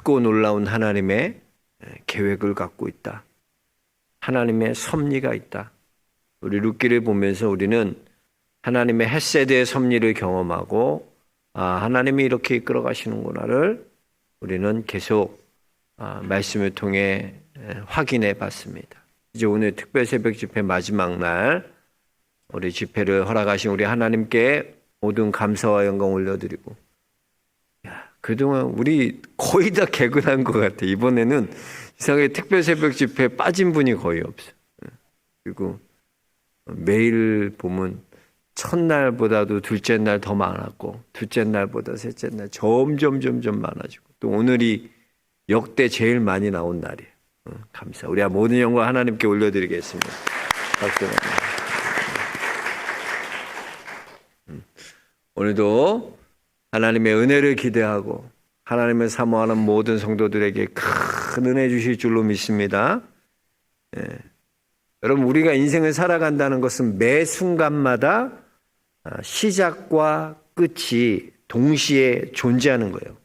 깊고 놀라운 하나님의 계획을 갖고 있다. 하나님의 섭리가 있다. 우리 룻기를 보면서 우리는 하나님의 헷세대의 섭리를 경험하고 하나님이 이렇게 이끌어 가시는구나를 우리는 계속 말씀을 통해 확인해 봤습니다. 이제 오늘 특별 새벽 집회 마지막 날 우리 집회를 허락하신 우리 하나님께 모든 감사와 영광 올려드리고, 그동안 우리 거의 다 개근한 것 같아. 이번에는 이상하게 특별 새벽 집회 빠진 분이 거의 없어. 그리고 매일 보면 첫날보다도 둘째 날 더 많았고, 둘째 날보다 셋째 날 점점 많아지고, 또 오늘이 역대 제일 많이 나온 날이에요. 감사. 우리 모든 영광 하나님께 올려드리겠습니다. 박수. 오늘도 하나님의 은혜를 기대하고 하나님을 사모하는 모든 성도들에게 큰 은혜 주실 줄로 믿습니다. 여러분, 우리가 인생을 살아간다는 것은 매 순간마다 시작과 끝이 동시에 존재하는 거예요.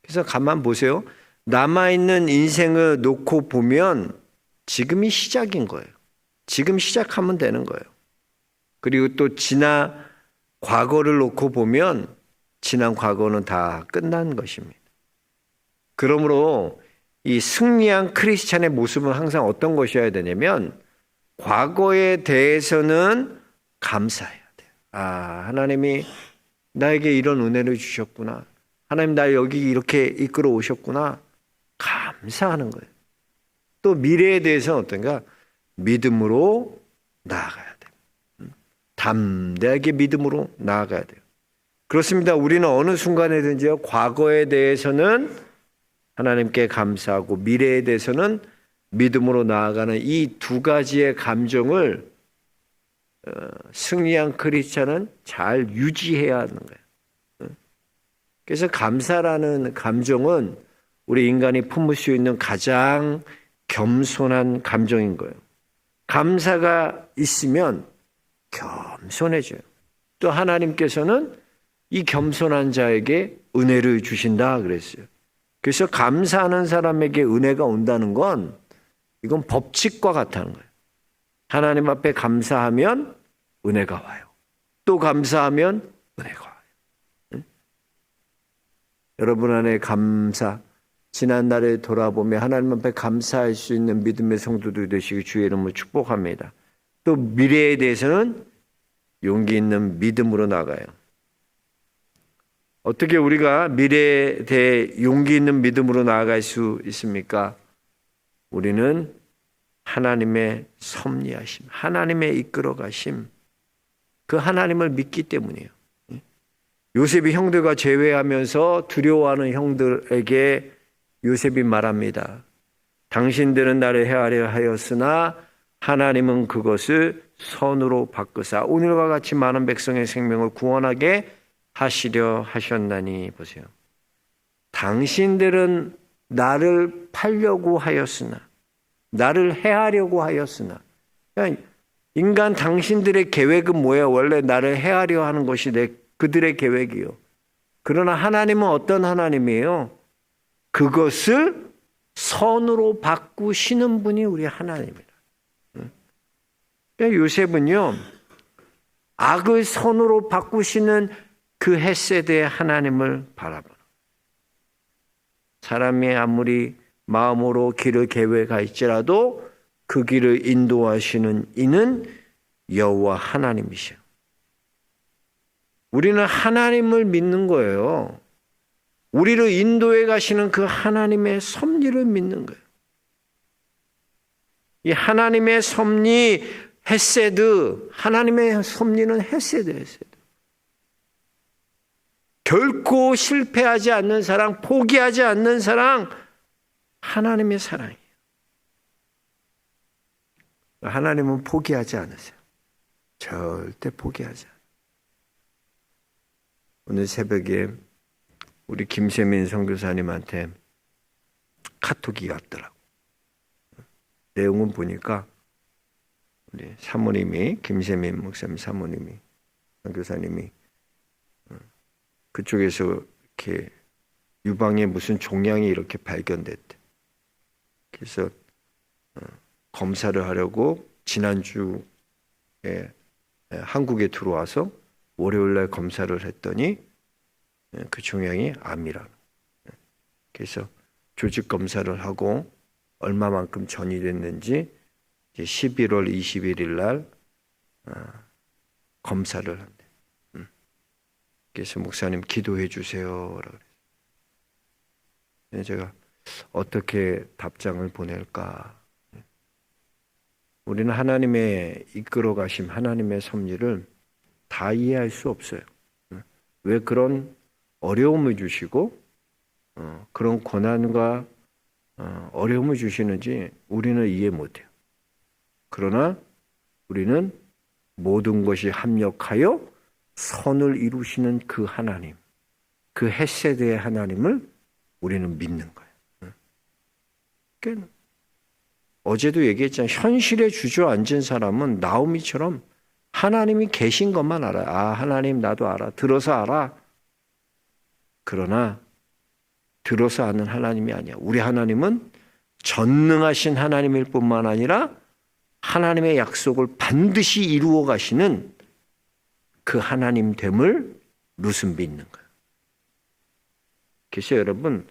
그래서 가만 보세요. 남아있는 인생을 놓고 보면 지금이 시작인 거예요. 지금 시작하면 되는 거예요. 그리고 또 과거를 놓고 보면 지난 과거는 다 끝난 것입니다. 그러므로 이 승리한 크리스찬의 모습은 항상 어떤 것이어야 되냐면, 과거에 대해서는 감사해야 돼요. 하나님이 나에게 이런 은혜를 주셨구나. 하나님 날 여기 이렇게 이끌어 오셨구나. 감사하는 거예요. 또 미래에 대해서는 어떤가? 믿음으로 나아가야 돼요. 담대하게 믿음으로 나아가야 돼요. 그렇습니다. 우리는 어느 순간에든지요, 과거에 대해서는 하나님께 감사하고 미래에 대해서는 믿음으로 나아가는 이 두 가지의 감정을 승리한 크리스찬은 잘 유지해야 하는 거예요. 그래서 감사라는 감정은 우리 인간이 품을 수 있는 가장 겸손한 감정인 거예요. 감사가 있으면 겸손해져요. 또 하나님께서는 이 겸손한 자에게 은혜를 주신다 그랬어요. 그래서 감사하는 사람에게 은혜가 온다는 건 이건 법칙과 같다는 거예요. 하나님 앞에 감사하면 은혜가 와요. 또 감사하면 은혜가 와요. 응? 여러분 안에 감사, 지난 날에 돌아보며 하나님 앞에 감사할 수 있는 믿음의 성도들 되시기 주의 이름으로 축복합니다. 또 미래에 대해서는 용기 있는 믿음으로 나가요. 어떻게 우리가 미래에 대해 용기 있는 믿음으로 나아갈 수 있습니까? 우리는 하나님의 섭리하심, 하나님의 이끌어 가심, 그 하나님을 믿기 때문이에요. 요셉이 형들과 제외하면서 두려워하는 형들에게 요셉이 말합니다. 당신들은 나를 해하려 하였으나 하나님은 그것을 선으로 바꾸사 오늘과 같이 많은 백성의 생명을 구원하게 하시려 하셨나니. 보세요. 당신들은 나를 팔려고 하였으나, 나를 해하려고 하였으나, 그러니까 인간 당신들의 계획은 뭐예요? 원래 나를 해하려 하는 것이 그들의 계획이요. 그러나 하나님은 어떤 하나님이에요? 그것을 선으로 바꾸시는 분이 우리 하나님이다. 그러니까 요셉은요, 악을 선으로 바꾸시는 그 헷세대의 하나님을 바라보는, 사람이 아무리 마음으로 길을 계획할지라도 그 길을 인도하시는 이는 여호와 하나님이시오. 우리는 하나님을 믿는 거예요. 우리를 인도해 가시는 그 하나님의 섭리를 믿는 거예요. 이 하나님의 섭리, 헷세드, 하나님의 섭리는 헷세드. 결코 실패하지 않는 사랑, 포기하지 않는 사랑, 하나님의 사랑이에요. 하나님은 포기하지 않으세요. 절대 포기하지 않아요. 오늘 새벽에 우리 김세민 선교사님한테 카톡이 왔더라고. 내용은 보니까 우리 사모님이, 김세민 목사님 사모님이, 선교사님이 그쪽에서 이렇게 유방에 무슨 종양이 이렇게 발견됐대. 그래서 검사를 하려고 지난주에 한국에 들어와서 월요일날 검사를 했더니 그 종양이 암이라는. 그래서 조직 검사를 하고 얼마만큼 전이됐는지 이제 11월 21일 날 검사를 한대. 그래서 목사님 기도해 주세요라고 그래서 제가 어떻게 답장을 보낼까? 우리는 하나님의 이끌어 가심, 하나님의 섭리를 다 이해할 수 없어요. 왜 그런 어려움을 주시고 그런 고난과 어려움을 주시는지 우리는 이해 못해요. 그러나 우리는 모든 것이 합력하여 선을 이루시는 그 하나님, 그 헤세드의 하나님을 우리는 믿는 거예요. 그러니까 어제도 얘기했잖아요. 현실에 주저앉은 사람은 나오미처럼 하나님이 계신 것만 알아요. 아, 하나님 나도 알아. 들어서 알아. 그러나 들어서 아는 하나님이 아니야. 우리 하나님은 전능하신 하나님일 뿐만 아니라 하나님의 약속을 반드시 이루어 가시는 그 하나님 됨을 룻은 믿는 거예요. 그래서 여러분,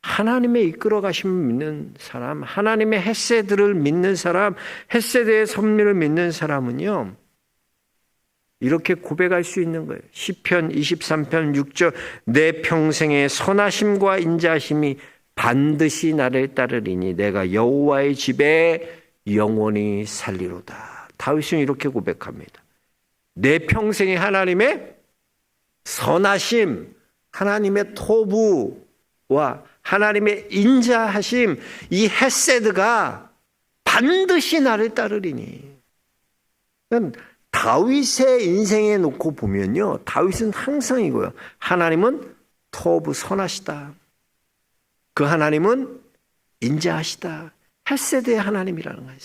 하나님의 이끌어 가심을 믿는 사람, 하나님의 헤세드를 믿는 사람, 헤세드의 섭리를 믿는 사람은요, 이렇게 고백할 수 있는 거예요. 시편 23편 6절 내 평생의 선하심과 인자하심이 반드시 나를 따르리니 내가 여호와의 집에 영원히 살리로다. 다윗은 이렇게 고백합니다. 내 평생의 하나님의 선하심, 하나님의 토부와 하나님의 인자하심, 이 헤세드가 반드시 나를 따르리니. 다윗의 인생에 놓고 보면요, 다윗은 항상 이거예요. 하나님은 토부 선하시다. 그 하나님은 인자하시다. 헤세드의 하나님이라는 거예요.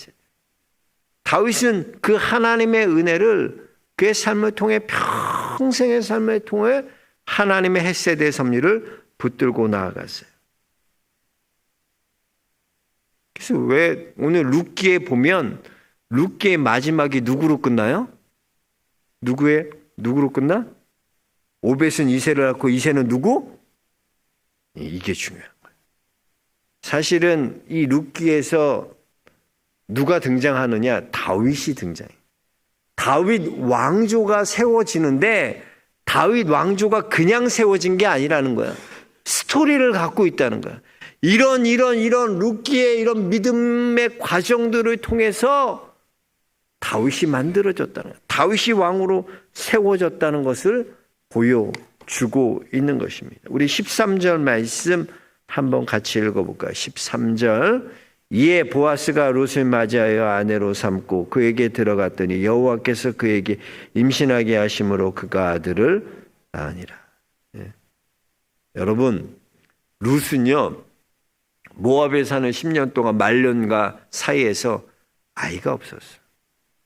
다윗은 그 하나님의 은혜를 그의 삶을 통해 평생의 삶을 통해 하나님의 헤세드의 섭리를 붙들고 나아갔어요. 그래서 왜 오늘 룻기에 보면 룻기의 마지막이 누구로 끝나요? 누구로 끝나? 오벳은 이새를 낳고 이새는 누구? 이게 중요한 거예요. 사실은 이 룻기에서 누가 등장하느냐? 다윗이 등장해요. 다윗 왕조가 세워지는데 다윗 왕조가 그냥 세워진 게 아니라는 거야. 스토리를 갖고 있다는 거야. 이런 룻기의 이런 믿음의 과정들을 통해서 다윗이 만들어졌다는 거야. 다윗이 왕으로 세워졌다는 것을 보여주고 있는 것입니다. 우리 13절 말씀 한번 같이 읽어볼까요? 13절 이에 보아스가 룻을 맞이하여 아내로 삼고 그에게 들어갔더니 여호와께서 그에게 임신하게 하심으로 그가 아들을 낳으니라. 예. 여러분, 룻은요 모압에 사는 10년 동안 말년과 사이에서 아이가 없었어요.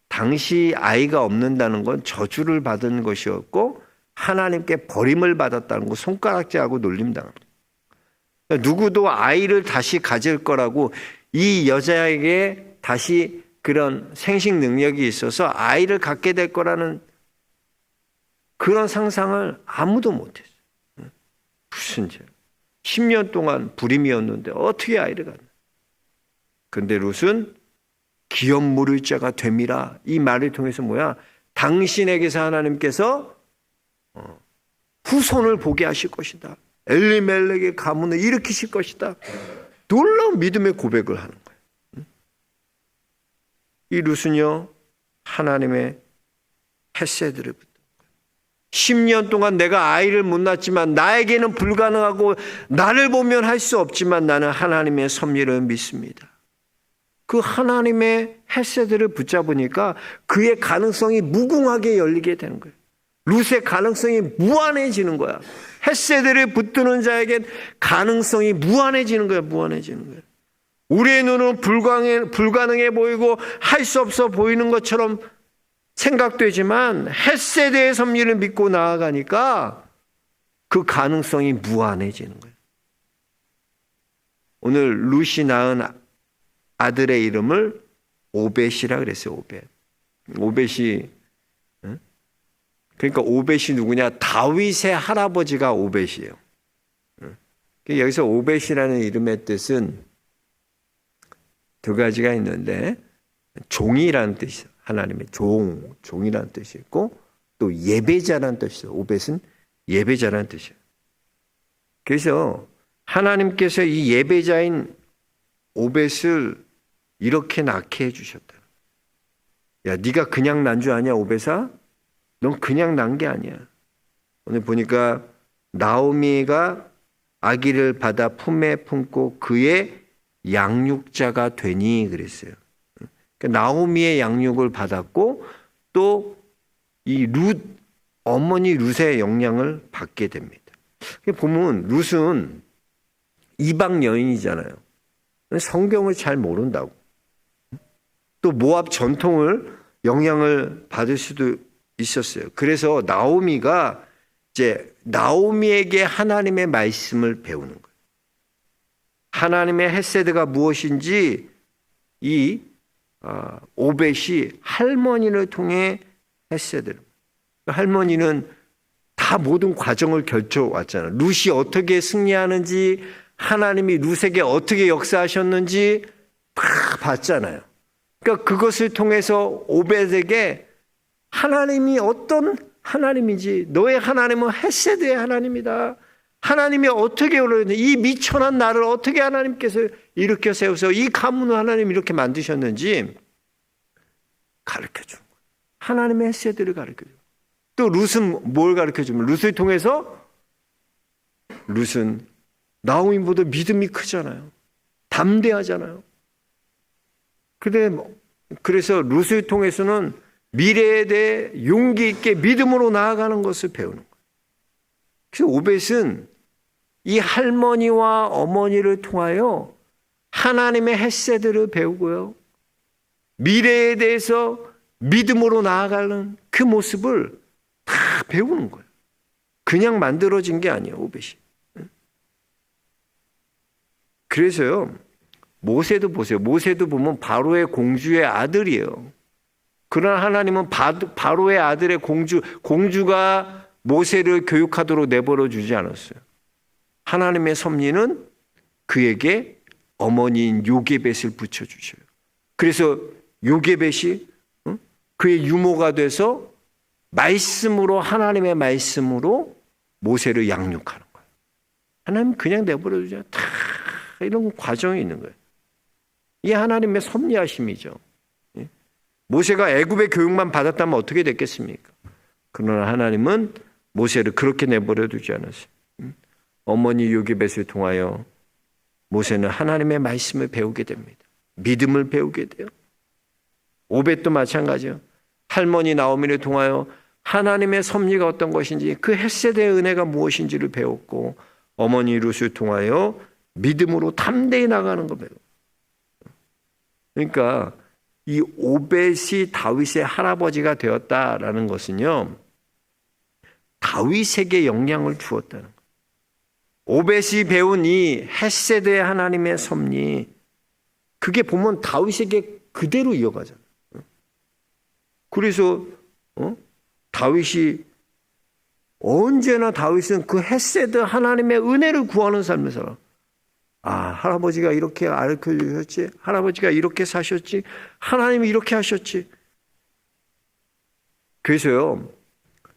당시 아이가 없는다는 건 저주를 받은 것이었고 하나님께 버림을 받았다는 거, 손가락질하고 놀림당한 거예요. 누구도 아이를 다시 가질 거라고 이 여자에게 다시 그런 생식 능력이 있어서 아이를 갖게 될 거라는 그런 상상을 아무도 못했어요. 무슨 죄? 10년 동안 불임이었는데 어떻게 아이를 갖나? 근데 룻은 기업 물을 자가 됨이라. 이 말을 통해서 뭐야? 당신에게서 하나님께서 후손을 보게 하실 것이다. 엘리멜렉의 가문을 일으키실 것이다. 놀라운 믿음의 고백을 하는 거예요. 이 룻은요 하나님의 헤세드를 붙든 거예요. 10년 동안 내가 아이를 못 낳았지만 나에게는 불가능하고 나를 보면 할 수 없지만 나는 하나님의 섭리를 믿습니다. 그 하나님의 헤세드를 붙잡으니까 그의 가능성이 무궁하게 열리게 되는 거예요. 룻의 가능성이 무한해지는 거야. 헤세드를 붙드는 자에게 가능성이 무한해지는 거야. 무한해지는 거야. 우리의 눈은 불가능해 보이고 할 수 없어 보이는 것처럼 생각되지만 헤세드의 섭리를 믿고 나아가니까 그 가능성이 무한해지는 거예요. 오늘 룻이 낳은 아들의 이름을 오벳이라 그랬어요. 오벳. 오벳이, 그러니까 오벳이 누구냐? 다윗의 할아버지가 오벳이에요. 여기서 오벳이라는 이름의 뜻은 두 가지가 있는데, 종이라는 뜻이 있어요. 하나님의 종이라는 뜻이 있고, 또 예배자라는 뜻이 있어요. 오벳은 예배자라는 뜻이에요. 그래서 하나님께서 이 예배자인 오벳을 이렇게 낳게 해주셨다. 야, 네가 그냥 난 줄 아냐, 오벳아? 넌 그냥 난 게 아니야. 오늘 보니까 나오미가 아기를 받아 품에 품고 그의 양육자가 되니 그랬어요. 그러니까 나오미의 양육을 받았고 또 이 룻, 어머니 룻의 영향을 받게 됩니다. 보면 룻은 이방 여인이잖아요. 성경을 잘 모른다고. 또 모압 전통을 영향을 받을 수도 있었어요. 그래서 나오미가 이제 나오미에게 하나님의 말씀을 배우는 거예요. 하나님의 헤세드가 무엇인지 이 오벳이 할머니를 통해 헤세드를. 할머니는 다 모든 과정을 거쳐왔잖아요. 룻이 어떻게 승리하는지 하나님이 룻에게 어떻게 역사하셨는지 다 봤잖아요. 그러니까 그것을 통해서 오벳에게 하나님이 어떤 하나님인지, 너의 하나님은 헤세드의 하나님이다. 하나님이 어떻게 오르는지, 이 미천한 나를 어떻게 하나님께서 일으켜 세워서 이 가문을 하나님 이렇게 만드셨는지 가르쳐 주는 거예요. 하나님의 헤세드를 가르쳐 줘요. 또 룻은 뭘 가르쳐 주면, 룻을 통해서 룻은 나오미보다 믿음이 크잖아요. 담대하잖아요. 그래서 룻을 통해서는 미래에 대해 용기 있게 믿음으로 나아가는 것을 배우는 거예요. 그래서 오벳은 이 할머니와 어머니를 통하여 하나님의 헤세드를 배우고요. 미래에 대해서 믿음으로 나아가는 그 모습을 다 배우는 거예요. 그냥 만들어진 게 아니에요, 오벳이. 그래서요, 모세도 보세요. 모세도 보면 바로의 공주의 아들이에요. 그러나 하나님은 바로의 아들의 공주가 모세를 교육하도록 내버려 주지 않았어요. 하나님의 섭리는 그에게 어머니인 요게벳을 붙여주셔요. 그래서 요게벳이 그의 유모가 돼서 말씀으로, 하나님의 말씀으로 모세를 양육하는 거예요. 하나님 그냥 내버려 두지 않아요. 다 이런 과정이 있는 거예요. 이게 하나님의 섭리하심이죠. 모세가 애굽의 교육만 받았다면 어떻게 됐겠습니까? 그러나 하나님은 모세를 그렇게 내버려 두지 않았어요. 어머니 요게벳을 통하여 모세는 하나님의 말씀을 배우게 됩니다. 믿음을 배우게 돼요. 오벳도 마찬가지요. 할머니 나오미를 통하여 하나님의 섭리가 어떤 것인지, 그 헤세드의 은혜가 무엇인지를 배웠고, 어머니 룻을 통하여 믿음으로 담대히 나가는 거 배워요. 그러니까 이 오벳이 다윗의 할아버지가 되었다라는 것은요, 다윗에게 영향을 주었다는 거예요. 오벳이 배운 이 헤세드의 하나님의 섭리, 그게 보면 다윗에게 그대로 이어가잖아요. 그래서 다윗이 언제나 다윗은 그 헤세드 하나님의 은혜를 구하는 삶을 살아. 할아버지가 이렇게 가르쳐 주셨지, 할아버지가 이렇게 사셨지, 하나님이 이렇게 하셨지. 그래서요,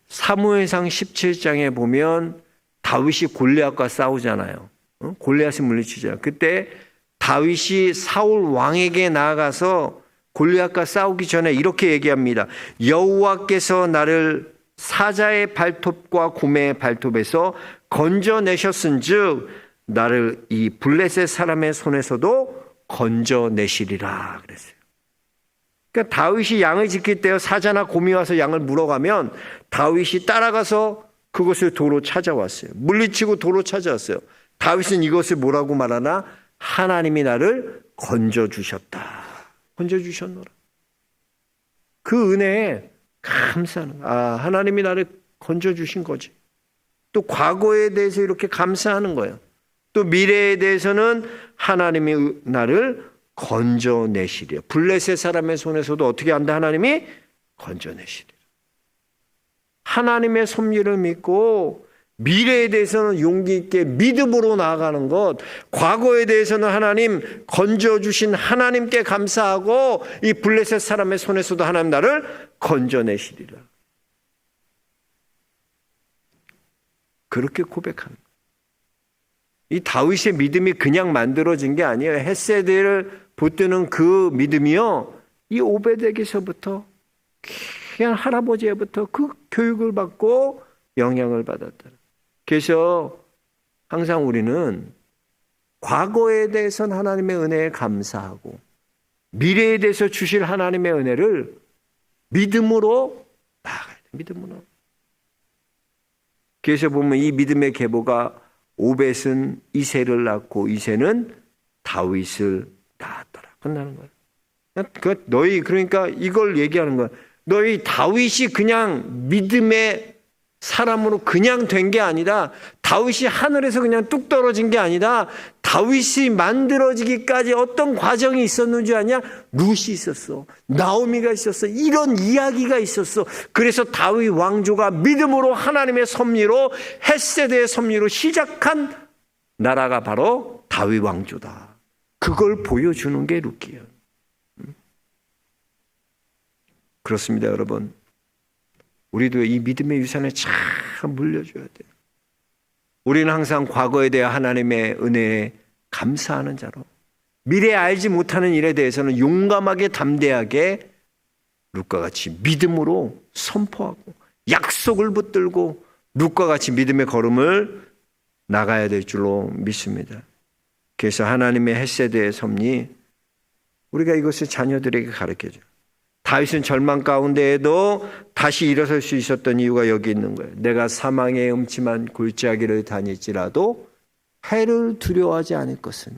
사무엘상 17장에 보면 다윗이 골리앗과 싸우잖아요. 골리앗을 물리치잖아요. 그때 다윗이 사울 왕에게 나아가서 골리앗과 싸우기 전에 이렇게 얘기합니다. 여호와께서 나를 사자의 발톱과 곰의 발톱에서 건져내셨은즉 나를 이 블레셋 사람의 손에서도 건져내시리라 그랬어요. 그러니까 다윗이 양을 지킬 때 사자나 곰이 와서 양을 물어가면 다윗이 따라가서 그것을 도로 찾아왔어요. 물리치고 도로 찾아왔어요. 다윗은 이것을 뭐라고 말하나? 하나님이 나를 건져주셨다. 건져주셨노라. 그 은혜에 감사하는 거야. 하나님이 나를 건져주신 거지. 또 과거에 대해서 이렇게 감사하는 거예요. 또 미래에 대해서는 하나님이 나를 건져내시리라. 블레셋 사람의 손에서도 어떻게 한다? 하나님이 건져내시리라. 하나님의 섭리를 믿고 미래에 대해서는 용기 있게 믿음으로 나아가는 것, 과거에 대해서는 하나님 건져주신 하나님께 감사하고 이 블레셋 사람의 손에서도 하나님 나를 건져내시리라. 그렇게 고백합니다. 이 다윗의 믿음이 그냥 만들어진 게 아니에요. 헷세대를 붙드는 그 믿음이요, 이 오베덱에서부터 그냥 할아버지부터 그 교육을 받고 영향을 받았다. 그래서 항상 우리는 과거에 대해서는 하나님의 은혜에 감사하고 미래에 대해서 주실 하나님의 은혜를 믿음으로 나아가야 돼. 믿음으로. 그래서 보면 이 믿음의 계보가 오벳은 이새를 낳고 이새는 다윗을 낳았더라. 끝나는 거야. 너희 그러니까 이걸 얘기하는 거야. 너희 다윗이 그냥 믿음의 사람으로 그냥 된 게 아니라, 다윗이 하늘에서 그냥 뚝 떨어진 게 아니라 다윗이 만들어지기까지 어떤 과정이 있었는지 아냐? 룻이 있었어, 나오미가 있었어, 이런 이야기가 있었어. 그래서 다윗 왕조가 믿음으로 하나님의 섭리로, 헷세대의 섭리로 시작한 나라가 바로 다윗 왕조다. 그걸 보여주는 게 룻기예요. 그렇습니다, 여러분. 우리도 이 믿음의 유산에 잘 물려줘야 돼요. 우리는 항상 과거에 대해 하나님의 은혜에 감사하는 자로, 미래에 알지 못하는 일에 대해서는 용감하게 담대하게 룻과 같이 믿음으로 선포하고 약속을 붙들고 룻과 같이 믿음의 걸음을 나가야 될 줄로 믿습니다. 그래서 하나님의 헷세대의 섭리, 우리가 이것을 자녀들에게 가르쳐줘요. 다윗은 절망 가운데에도 다시 일어설 수 있었던 이유가 여기 있는 거예요. 내가 사망의 음침한 골짜기를 다닐지라도 해를 두려워하지 않을 것은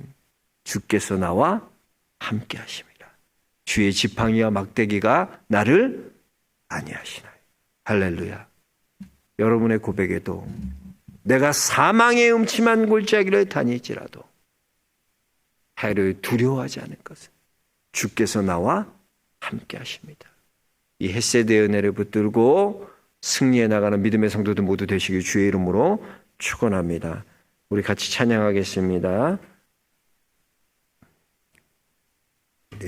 주께서 나와 함께 하심이라. 주의 지팡이와 막대기가 나를 안위하시나요. 할렐루야. 여러분의 고백에도 내가 사망의 음침한 골짜기를 다닐지라도 해를 두려워하지 않을 것은 주께서 나와 함께 하십니다. 이 헷세대의 은혜를 붙들고 승리해 나가는 믿음의 성도들 모두 되시길 주의 이름으로 축원합니다. 우리 같이 찬양하겠습니다.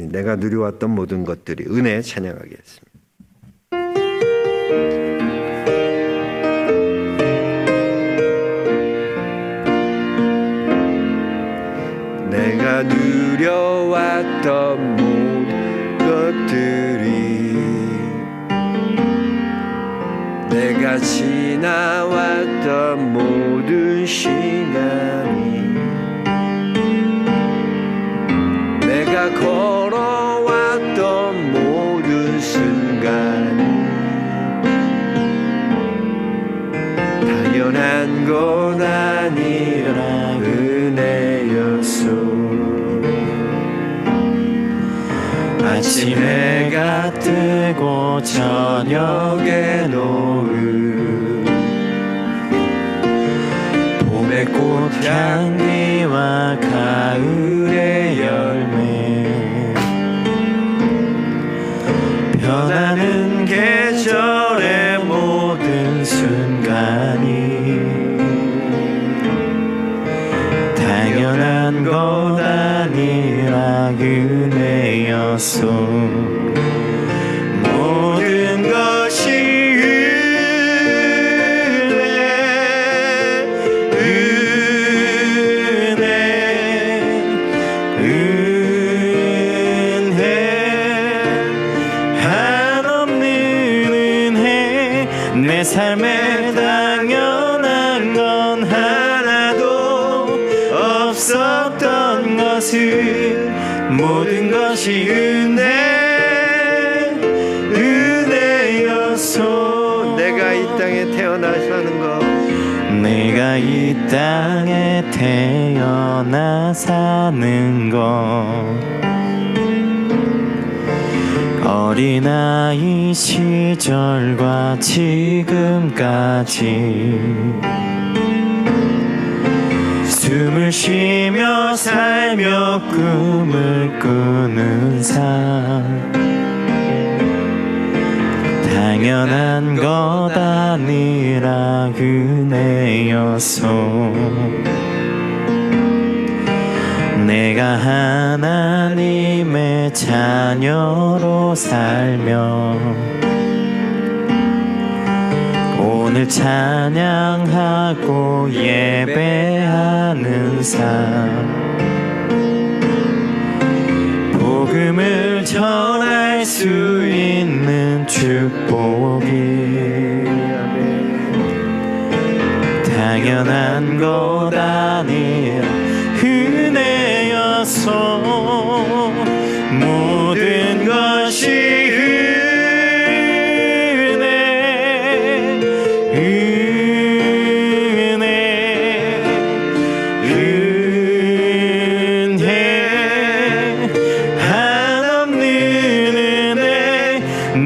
내가 누려왔던 모든 것들이, 은혜 찬양하겠습니다. 내가 누려왔던 모든 것들이, 내가 지나왔던 모든 시간이, 내가 걸어왔던 모든 순간이 당연한 건 아니라 은혜였소. 아침 해가 뜨고 저녁에 노을, 봄의 꽃향기와 가을의 열매, 변하는 계절의 모든 순간이 당연한 것 아니라 은혜였소. 모든 것이 은혜, 한없는 은혜, 내 삶에 당연한 건 하나도 없었던 것을, 모든 것이 은혜였소. 내가 이 땅에 태어나 사는 것, 내가 이 땅에 태어나 사는 것, 어린아이 시절과 지금까지 숨을 쉬며 살며 꿈을 꾸는 삶, 당연한 것 아니라 은혜여서 내가 하나님의 자녀로 살며 오늘 찬양하고 예배하는 삶, 복음을 전할 수 있는 축복이 당연한 것 아니라 은혜여서 모든 것이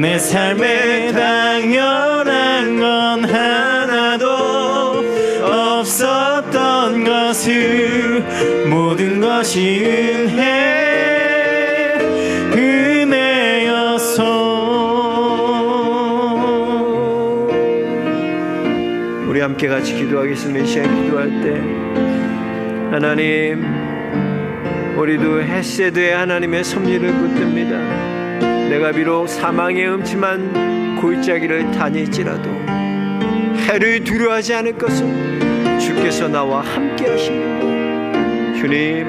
내 삶에 당연한 건 하나도 없었던 것을 모든 것이 은혜여서 우리 함께 같이 기도하겠습니다. 이 시간 기도할 때 하나님, 우리도 헤세드의 하나님의 섭리를 붙듭니다. 내가 비록 사망의 음침한 골짜기를 다닐지라도 해를 두려워하지 않을 것은 주께서 나와 함께 하십니다. 주님,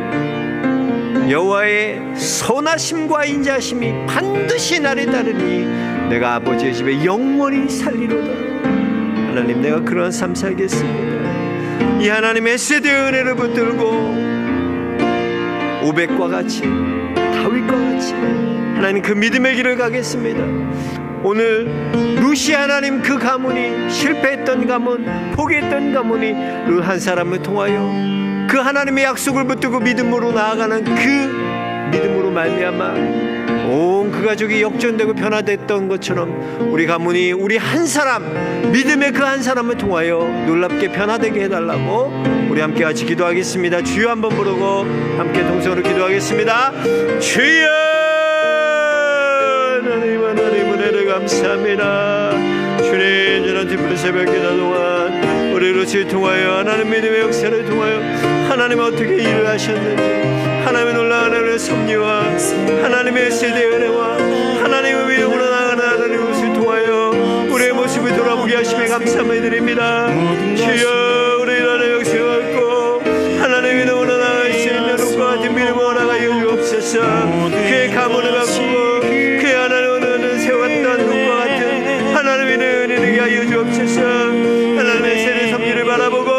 여호와의 선하심과 인자하심이 반드시 나를 따르니 내가 아버지의 집에 영원히 살리로다. 하나님, 내가 그러한 삶 살겠습니다. 이 하나님의 세대의 은혜를 붙들고 오벳과 같이, 다윗과 같이 하나님 그 믿음의 길을 가겠습니다. 오늘 루시 하나님 그 가문이 실패했던 가문, 포기했던 가문이 그 한 사람을 통하여 그 하나님의 약속을 붙들고 믿음으로 나아가는 그 믿음으로 말미암아 온 그 가족이 역전되고 변화됐던 것처럼 우리 가문이 우리 한 사람, 믿음의 그 한 사람을 통하여 놀랍게 변화되게 해달라고 우리 함께 같이 기도하겠습니다. 주여 한번 부르고 함께 동성으로 기도하겠습니다. 주여, 하나님 은혜를 감사합니다. 주님, 저는 뒷부른 새벽 기도 동안 우리 루시를 통하여 하나님 믿음의 역사를 통하여 하나님 어떻게 일을 하셨는지, 하나님의 놀라운 하나님의 섭리와 하나님의 세대의 은혜와 하나님의 믿음으로 나아가는 하나님의 것을 통하여 우리의 모습을 돌아보게 하심에 감사함을 드립니다. 주여, 우리 나라의 역사를 갖고 하나님의 믿음으로 나아갈 수 있는 눈과 같은 믿음으로 나아가여 주옵소서. 그의 가문을 바꾸고 그의 하나님을 세웠던 눈과 같은 하나님의 은혜를 하여 주옵소서. 하나님의 세대 섭리를 바라보고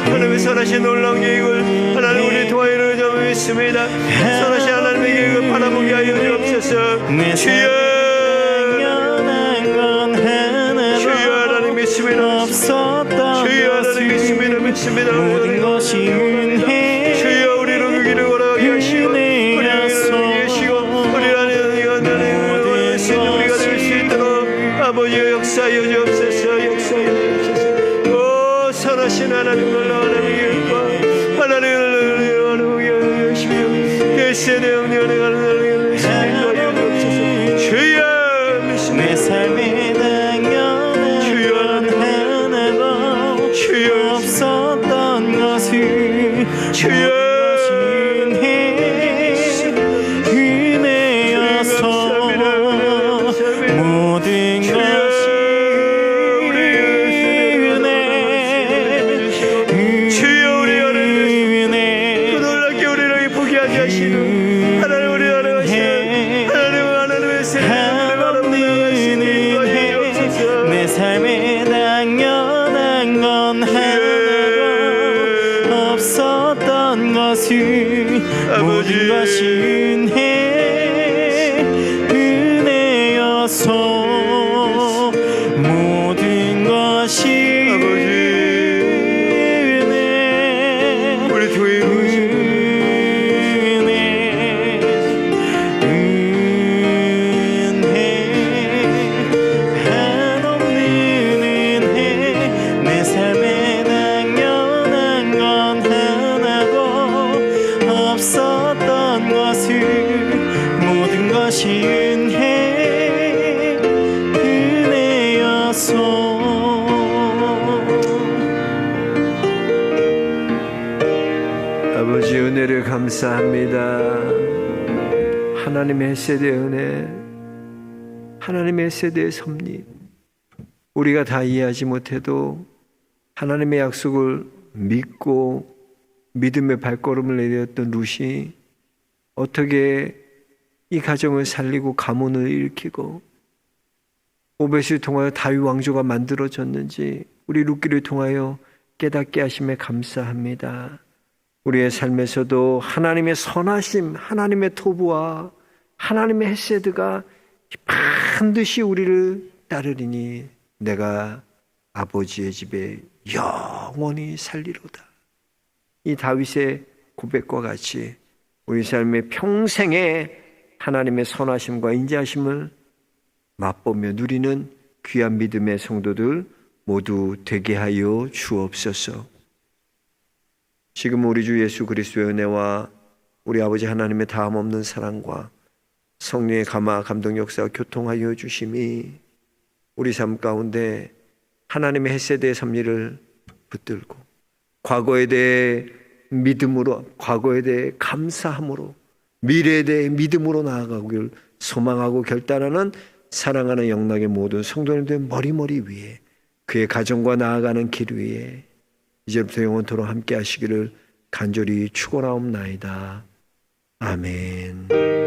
하나님의 선하신 놀라운 계획을 하나님 우리 도와여 좀 믿습니다. 선하신 하나님의 계획을 바라보게 하여 주옵소서. 주여, 주여 하나님 믿습니다. 주여 하나님 믿습니다. 모든 것이 은혜, 주여 우리로 그 길을 걸어가게 하시고 우리를 계시고 우리를 하나님의 우리가 될 수 있도록 아버지의 역사하여 주옵소서. 역사하여 주옵소서. 오 선하신 하나님, 놀라운 하나님의 일과 하나님의 열심히 그 세대 영리하는 하나님의 인도하여 주옵소서. 주여 믿습니다. 내 삶에 당연한 건 하나도 주여 없었던 것을 주여 모든 것이 은혜, 주여 우리 은혜, 그 놀랍게 우리를 포기하게 하시는 하나님, 우리 하나님 하나님의 세대를 바라보는 은혜, 내 삶에 당연한 건 하나도 없었던 것이 은혜여서 아버지 은혜를 감사합니다. 하나님의 세대의 은혜, 하나님의 세대의 섭리, 우리가 다 이해하지 못해도 하나님의 약속을 믿고 믿음의 발걸음을 내렸던 룻이 어떻게 이 가정을 살리고 가문을 일으키고 오벳을 통하여 다윗 왕조가 만들어졌는지 우리 룻기를 통하여 깨닫게 하심에 감사합니다. 우리의 삶에서도 하나님의 선하심, 하나님의 토부와 하나님의 헤세드가 반드시 우리를 따르리니 내가 아버지의 집에 영원히 살리로다. 이 다윗의 고백과 같이 우리 삶의 평생에 하나님의 선하심과 인자하심을 맛보며 누리는 귀한 믿음의 성도들 모두 되게 하여 주옵소서. 지금 우리 주 예수 그리스도의 은혜와 우리 아버지 하나님의 다함없는 사랑과 성령의 감화 감동 역사와 교통하여 주심이 우리 삶 가운데 하나님의 헤세드의 섭리를 붙들고 과거에 대해 믿음으로, 과거에 대해 감사함으로, 미래에 대해 믿음으로 나아가길 소망하고 결단하는 사랑하는 영락의 모든 성도님들 머리머리 위에, 그의 가정과 나아가는 길 위에 이제부터 영원토록 함께 하시기를 간절히 축원하옵나이다. 아멘.